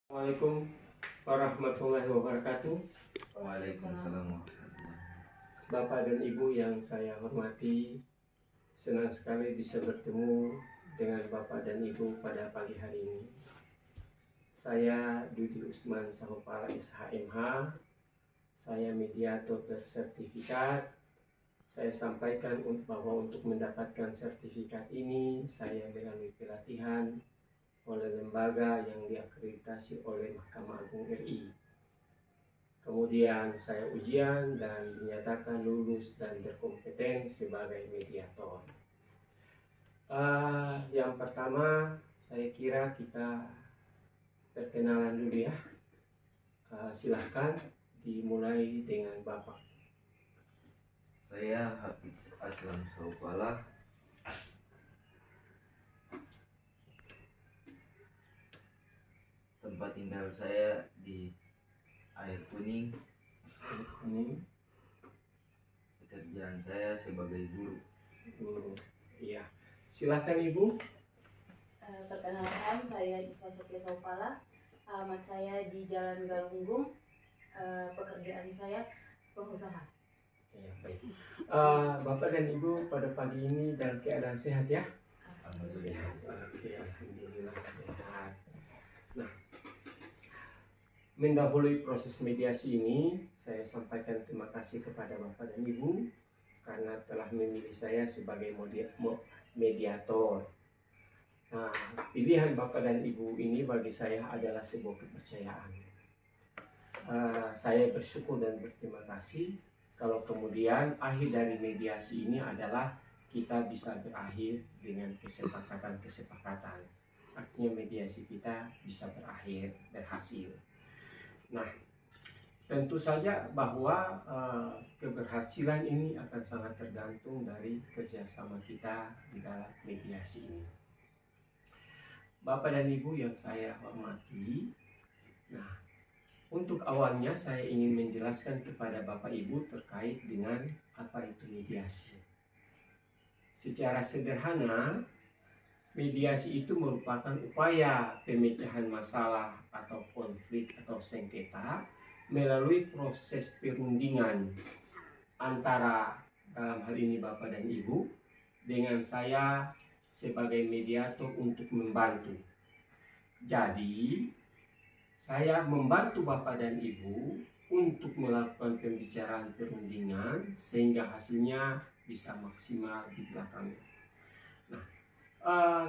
Assalamualaikum warahmatullahi wabarakatuh. Waalaikumsalam warahmatullahi. Bapak dan Ibu yang saya hormati, senang sekali bisa bertemu dengan Bapak dan Ibu pada pagi hari ini. Saya Dudi Usman Sahopala SHMH. Saya mediator bersertifikat. Saya sampaikan bahwa untuk mendapatkan sertifikat ini saya melalui pelatihan oleh lembaga yang diakreditasi oleh Mahkamah Agung RI. Kemudian saya ujian dan dinyatakan lulus dan berkompeten sebagai mediator. Yang pertama, saya kira kita perkenalan dulu ya. Silahkan dimulai dengan Bapak. Saya Hafiz Aslam Sahopala. Tempat tinggal saya di Air Kuning. Pekerjaan saya sebagai guru. Iya, silakan Ibu. Perkenalkan, saya Ika Sofia Sahopala. Alamat saya di Jalan Galunggung. Pekerjaan saya pengusaha. Ya, baik. Bapak dan Ibu pada pagi ini dalam keadaan sehat ya? Sehat. Oke, alhamdulillah sehat. Nah, mendahului proses mediasi ini, saya sampaikan terima kasih kepada Bapak dan Ibu karena telah memilih saya sebagai mediator. Nah, pilihan Bapak dan Ibu ini bagi saya adalah sebuah kepercayaan. Saya bersyukur dan berterima kasih kalau kemudian akhir dari mediasi ini adalah kita bisa berakhir dengan kesepakatan. Artinya mediasi kita bisa berakhir, berhasil. Nah, tentu saja bahwa keberhasilan ini akan sangat tergantung dari kerjasama kita di dalam mediasi ini. Bapak dan Ibu yang saya hormati, nah, untuk awalnya saya ingin menjelaskan kepada Bapak Ibu terkait dengan apa itu mediasi. Secara sederhana, mediasi itu merupakan upaya pemecahan masalah atau konflik atau sengketa melalui proses perundingan antara, dalam hal ini Bapak dan Ibu, dengan saya sebagai mediator untuk membantu. Jadi, saya membantu Bapak dan Ibu untuk melakukan pembicaraan perundingan sehingga hasilnya bisa maksimal di belakangnya. Nah,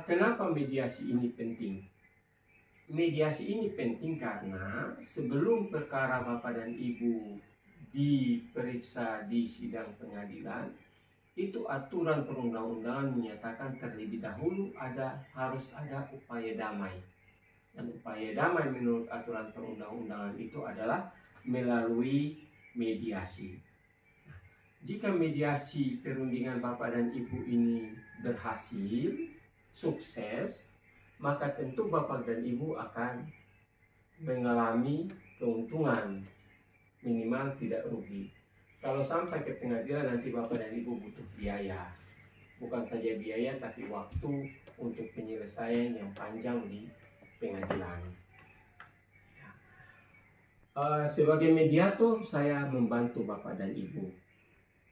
kenapa mediasi ini penting? Mediasi ini penting karena sebelum perkara Bapak dan Ibu diperiksa di sidang pengadilan, itu aturan perundang-undangan menyatakan terlebih dahulu harus ada upaya damai. Dan upaya damai menurut aturan perundang-undangan itu adalah melalui mediasi. Nah, jika mediasi perundingan Bapak dan Ibu ini berhasil, sukses, maka tentu Bapak dan Ibu akan mengalami keuntungan, minimal tidak rugi. Kalau sampai ke pengadilan nanti Bapak dan Ibu butuh biaya. Bukan saja biaya tapi waktu untuk penyelesaian yang panjang di pengadilan. Sebagai mediator saya membantu Bapak dan Ibu.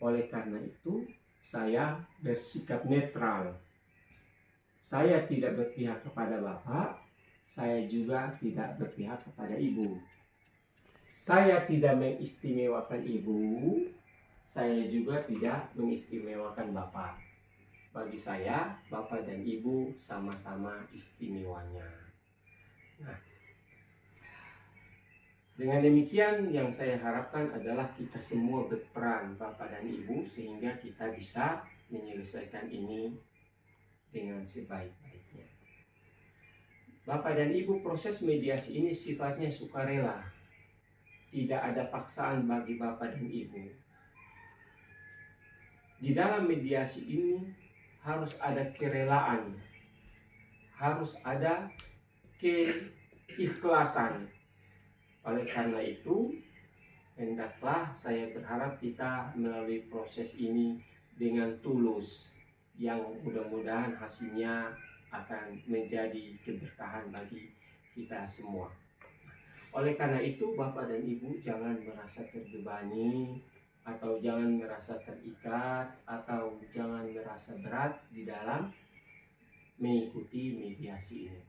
Oleh karena itu saya bersikap netral. Saya tidak berpihak kepada Bapak, saya juga tidak berpihak kepada Ibu. Saya tidak mengistimewakan Ibu, saya juga tidak mengistimewakan Bapak. Bagi saya, Bapak dan Ibu sama-sama istimewanya. Nah, dengan demikian yang saya harapkan adalah kita semua berperan Bapak dan Ibu sehingga kita bisa menyelesaikan ini dengan sebaik-baiknya. Bapak dan Ibu, proses mediasi ini sifatnya sukarela. Tidak ada paksaan bagi Bapak dan Ibu. Di dalam mediasi ini harus ada kerelaan, harus ada keikhlasan. Oleh karena itu, hendaklah saya berharap kita melalui proses ini dengan tulus, yang mudah-mudahan hasilnya akan menjadi keberkahan bagi kita semua. Oleh karena itu, Bapak dan Ibu jangan merasa terbebani, atau jangan merasa terikat, atau jangan merasa berat di dalam mengikuti mediasi ini.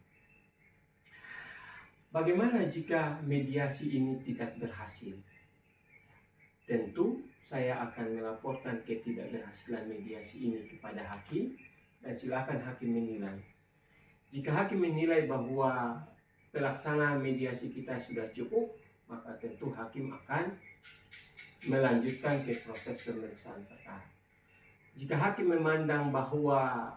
Bagaimana jika mediasi ini tidak berhasil? Tentu saya akan melaporkan ketidakberhasilan mediasi ini kepada hakim, dan silakan hakim menilai. Jika hakim menilai bahwa pelaksanaan mediasi kita sudah cukup, maka tentu hakim akan melanjutkan ke proses pemeriksaan perkara. Jika hakim memandang bahwa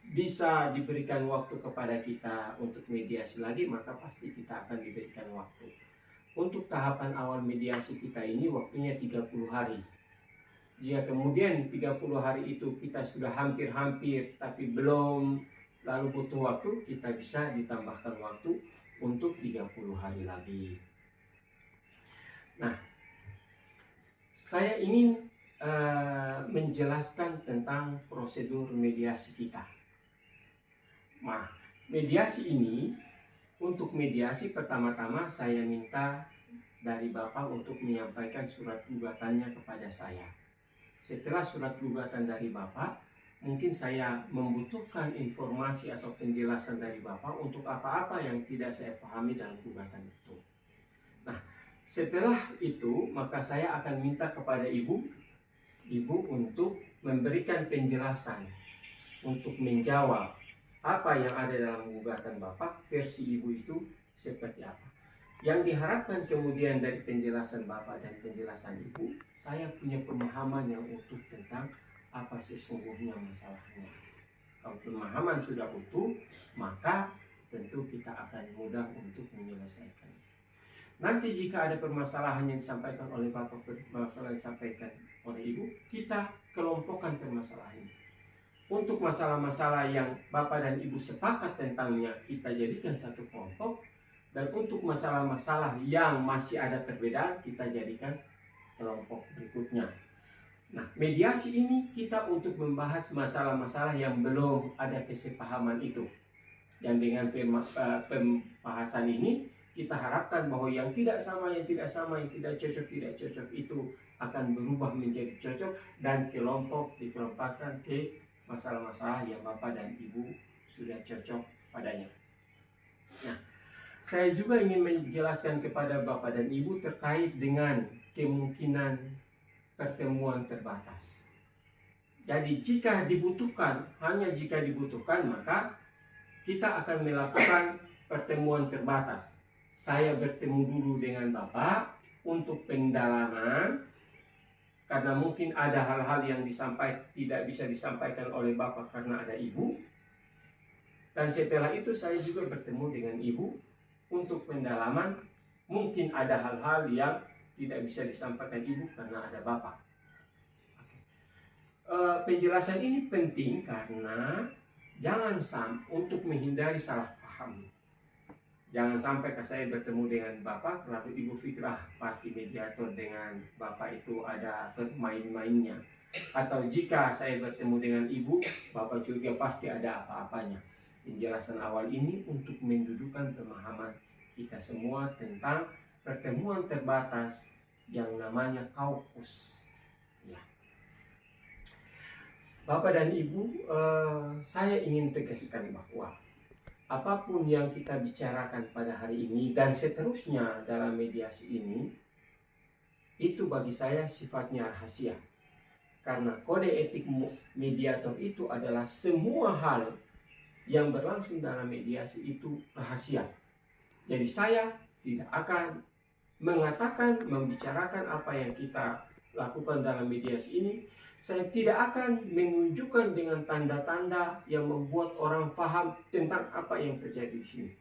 bisa diberikan waktu kepada kita untuk mediasi lagi, maka pasti kita akan diberikan waktu. Untuk tahapan awal mediasi kita ini waktunya 30 hari. Jika kemudian 30 hari itu kita sudah hampir-hampir tapi belum, lalu butuh waktu, kita bisa ditambahkan waktu untuk 30 hari lagi. Nah, saya ingin menjelaskan tentang prosedur mediasi kita. Nah, mediasi ini, untuk mediasi pertama-tama saya minta dari Bapak untuk menyampaikan surat gugatannya kepada saya. Setelah surat gugatan dari Bapak, mungkin saya membutuhkan informasi atau penjelasan dari Bapak untuk apa-apa yang tidak saya pahami dalam gugatan itu. Nah, setelah itu maka saya akan minta kepada Ibu untuk memberikan penjelasan, untuk menjawab apa yang ada dalam gugatan Bapak, versi Ibu itu seperti apa. Yang diharapkan kemudian dari penjelasan Bapak dan penjelasan Ibu, saya punya pemahaman yang utuh tentang apa sesungguhnya masalahnya. Kalau pemahaman sudah utuh, maka tentu kita akan mudah untuk menyelesaikan. Nanti jika ada permasalahan yang disampaikan oleh Bapak, permasalahan yang disampaikan oleh Ibu, kita kelompokkan permasalahan ini. Untuk masalah-masalah yang Bapak dan Ibu sepakat tentangnya, kita jadikan satu kelompok. Dan untuk masalah-masalah yang masih ada perbedaan, kita jadikan kelompok berikutnya. Nah, mediasi ini kita untuk membahas masalah-masalah yang belum ada kesepahaman itu. Dan dengan pembahasan ini, kita harapkan bahwa yang tidak sama, yang tidak cocok itu akan berubah menjadi cocok, dan kelompok dikelompokkan ke masalah-masalah yang Bapak dan Ibu sudah cocok padanya. Nah, saya juga ingin menjelaskan kepada Bapak dan Ibu terkait dengan kemungkinan pertemuan terbatas. Jadi jika dibutuhkan, hanya jika dibutuhkan, maka kita akan melakukan pertemuan terbatas. Saya bertemu dulu dengan Bapak untuk pendalaman, karena mungkin ada hal-hal yang tidak bisa disampaikan oleh Bapak karena ada Ibu. Dan setelah itu saya juga bertemu dengan Ibu untuk pendalaman, mungkin ada hal-hal yang tidak bisa disampaikan Ibu karena ada Bapak. Penjelasan ini penting karena jangan untuk menghindari salah paham. Jangan sampai saya bertemu dengan Bapak lalu Ibu pikir pasti mediator dengan Bapak itu ada main-mainnya. Atau jika saya bertemu dengan Ibu, Bapak juga pasti ada apa-apanya. Penjelasan awal ini untuk mendudukan pemahaman kita semua tentang pertemuan terbatas yang namanya kaukus. Ya. Bapak dan Ibu, saya ingin tegaskan bahwa apapun yang kita bicarakan pada hari ini dan seterusnya dalam mediasi ini, itu bagi saya sifatnya rahasia. Karena kode etik mediator itu adalah semua hal yang berlangsung dalam mediasi itu rahasia. Jadi saya tidak akan membicarakan apa yang kita lakukan dalam mediasi ini. Saya tidak akan menunjukkan dengan tanda-tanda yang membuat orang paham tentang apa yang terjadi di sini.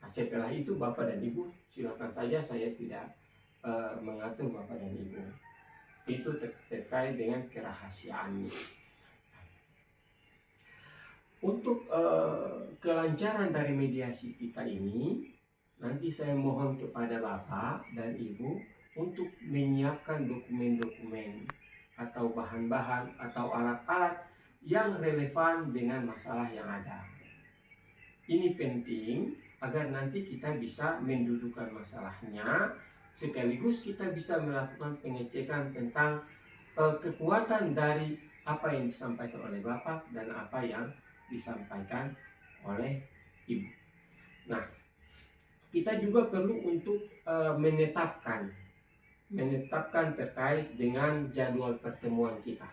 Nah, setelah itu Bapak dan Ibu silakan saja, saya tidak mengatur Bapak dan Ibu. Itu terkait dengan kerahasiaan. Untuk kelancaran dari mediasi kita ini, nanti saya mohon kepada Bapak dan Ibu untuk menyiapkan dokumen-dokumen atau bahan-bahan atau alat-alat yang relevan dengan masalah yang ada. Ini penting agar nanti kita bisa mendudukan masalahnya, sekaligus kita bisa melakukan pengecekan tentang kekuatan dari apa yang disampaikan oleh Bapak dan apa yang disampaikan oleh Ibu. Nah, kita juga perlu untuk menetapkan terkait dengan jadwal pertemuan kita.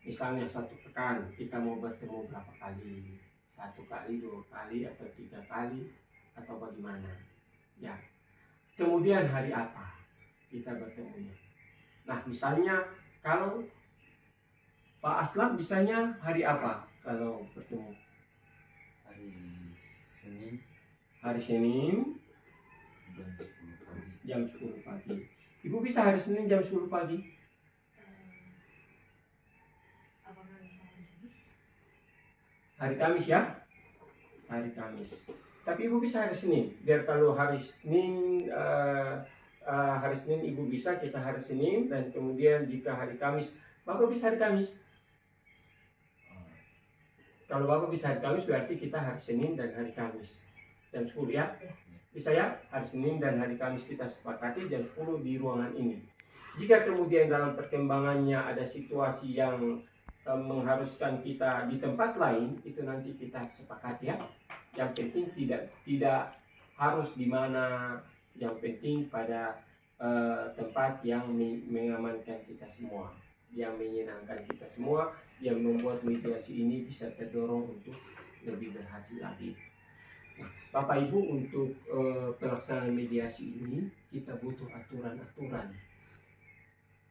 Misalnya 1 pekan kita mau bertemu berapa kali, 1 kali, 2 kali, atau 3 kali, atau bagaimana? Ya. Kemudian hari apa kita bertemunya? Nah, misalnya kalau Pak Aslam bisanya hari apa kalau bertemu? Hari Senin Hari Senin jam 10 pagi. jam 10 pagi. Ibu bisa hari Senin jam 10 pagi? Apakah bisa hari Kamis? Hari Kamis ya? Hari Kamis. Tapi Ibu bisa hari Senin. Biar kalau hari Senin Ibu bisa, kita hari Senin, dan kemudian jika hari Kamis Bapak bisa hari Kamis. Kalau Bapak bisa hari Kamis berarti kita hari Senin dan hari Kamis jam 10 ya? Bisa ya? Hari Senin dan hari Kamis kita sepakati jam 10 di ruangan ini. Jika kemudian dalam perkembangannya ada situasi yang mengharuskan kita di tempat lain, itu nanti kita sepakati ya. Yang penting tidak harus di mana, yang penting pada tempat yang mengamankan kita semua, yang menyenangkan kita semua, yang membuat mediasi ini bisa terdorong untuk lebih berhasil lagi. Nah, Bapak Ibu, untuk pelaksanaan mediasi ini kita butuh aturan-aturan,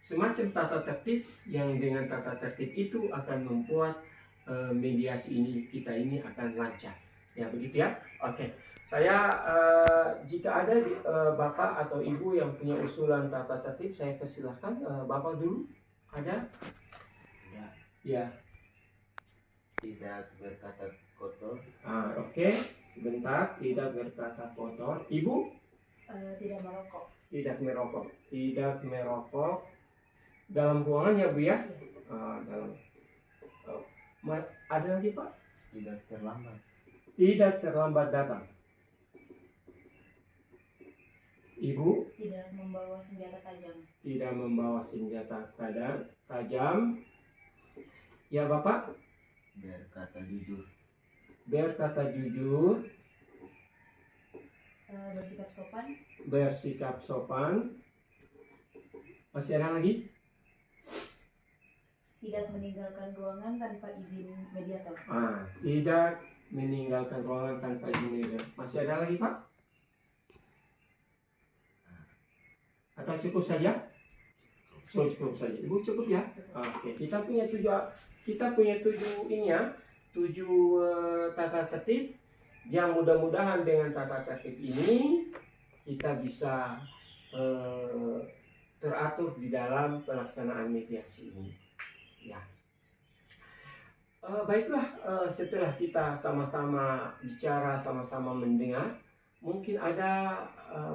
semacam tata tertib, yang dengan tata tertib itu akan membuat mediasi kita ini akan lancar. Ya begitu ya. Oke. Saya jika ada Bapak atau Ibu yang punya usulan tata tertib, saya persilahkan. Bapak dulu ada? Ya. Tidak berkata kotor. Oke. Sebentar, tidak berkata kotor. Ibu? Tidak merokok. Tidak merokok. Tidak merokok. Dalam ruangan ya Bu ya? Dalam. Ada lagi Pak? Tidak terlambat. Tidak terlambat datang. Ibu? Tidak membawa senjata tajam. Tidak membawa senjata tajam. Ya Bapak? Berkata jujur. Berkata jujur. Bersikap sopan. Bersikap sopan. Masih ada lagi? Tidak meninggalkan ruangan tanpa izin mediator. Tidak meninggalkan ruangan tanpa izin mediator. Masih ada lagi Pak? Atau cukup saja? Cukup saja. Ibu cukup ya? Oke. Kita punya tujuh ini ya, 7 tata tertib, yang mudah-mudahan dengan tata tertib ini kita bisa teratur di dalam pelaksanaan mediasi ini. Ya. Baiklah, setelah kita sama-sama bicara, sama-sama mendengar, mungkin ada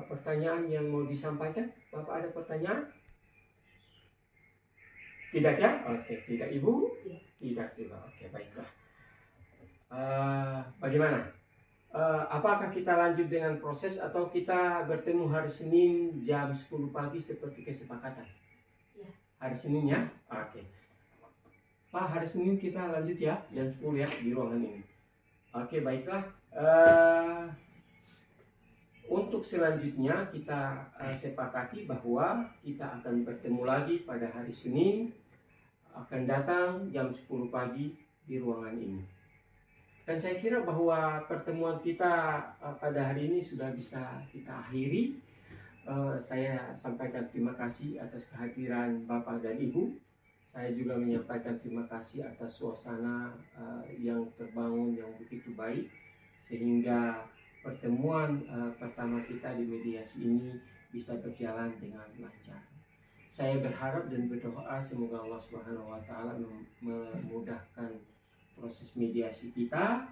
pertanyaan yang mau disampaikan? Bapak ada pertanyaan? Tidak ya? Oke, tidak Ibu? Tidak juga. Oke, baiklah. Bagaimana? Apakah kita lanjut dengan proses atau kita bertemu hari Senin jam 10 pagi seperti kesepakatan? Ya. Hari Senin ya? Oke. Pak, hari Senin kita lanjut ya, jam 10 ya, di ruangan ini. Oke, baiklah. Untuk selanjutnya kita sepakati bahwa kita akan bertemu lagi pada hari Senin, akan datang jam 10 pagi di ruangan ini. Dan saya kira bahwa pertemuan kita pada hari ini sudah bisa kita akhiri. Saya sampaikan terima kasih atas kehadiran Bapak dan Ibu. Saya juga menyampaikan terima kasih atas suasana yang terbangun yang begitu baik, sehingga pertemuan pertama kita di mediasi ini bisa berjalan dengan lancar. Saya berharap dan berdoa semoga Allah Subhanahu wa taala memudahkan proses mediasi kita.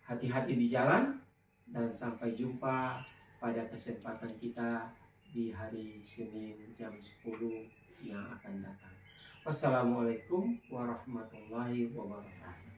Hati-hati di jalan, dan sampai jumpa pada kesempatan kita di hari Senin jam 10 yang akan datang. Wassalamualaikum warahmatullahi wabarakatuh.